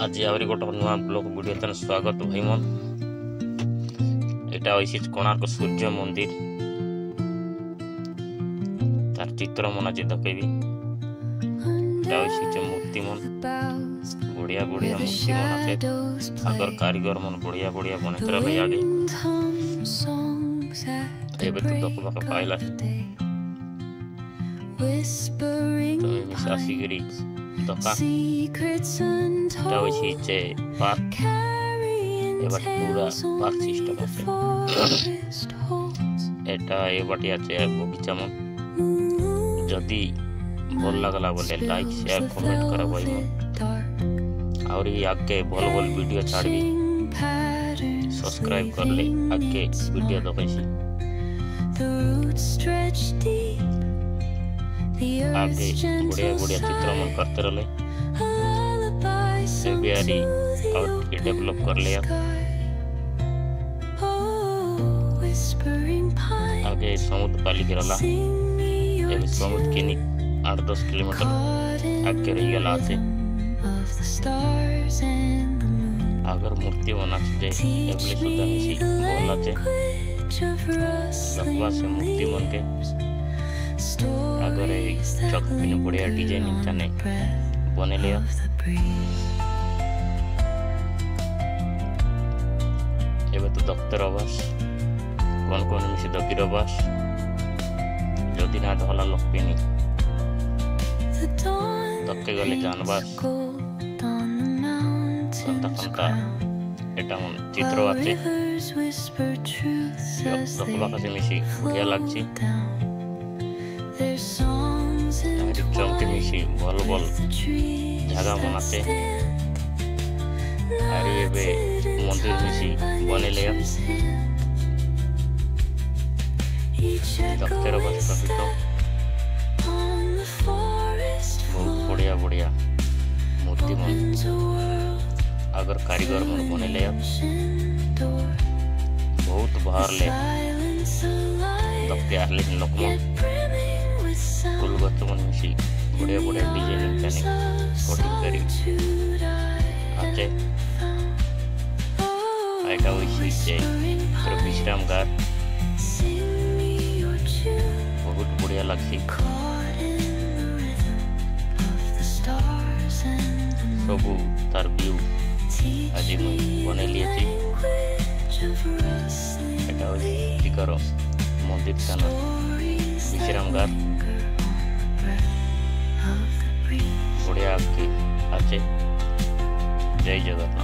आज आहरी गोटे नुआ ब्लॉग वीडियो तेन स्वागत भाई मन। यहाँ अच्छी कोणार्क सूर्य मंदिर तार चित्र मन आज देखी मूर्ति मन बढ़िया बढ़िया मूर्ति मन आगे आगर कारीगर मन बढ़िया बढ़िया बने आगे एबे तो देखा पाइला तो आसिक पार्क पूरा पार्क सिस्टम ये बाटिया बगीचा मन जदि भल लगला बोले लाइक शेयर कमेंट करा भाई मन और आगे भल भल वीडियो छाड़ी सब्सक्राइब कर ले आगे वीडियो देखी आगे बढ़िया बढ़िया चित्र मन करते रहे और डेवलप कर लिया आगे समुद्र पाली के रला समुद्र के 8-10 किलोमीटर आगे रही गला से अगर मूर्ति बना सुधा मिसी बोला से मूर्ति मन के अगर चक बढ़िया डिजाइनिंग थाने बने लिया एबे तो दफ्तर आवास कौन कौन मिसे दकीर आवास जदि ना ढला लक्ष्मी दक्के गले जानवास कंता कंता एटा मन चित्र आते दखबा से मिसी बढ़िया लागछि चमके मिसी भल भल जगह बनाते मंदिर मिसी बने लिया दफ्तर बस बहुत बढ़िया बढ़िया मूर्ति मन अगर कारीगर मन बने लिया बहुत बाहर ले दफ्ते आले लोक फूल गच मन मिसी बढ़िया बढ़िया डिजाइनिंग कटिंग करी आते आइटा विश्राम गार बहुत बढ़िया लगसी सबू तार व्यू आज बने लिए मंदिर स्थान विश्राम गार बढ़िया आके जय जगन्नाथ।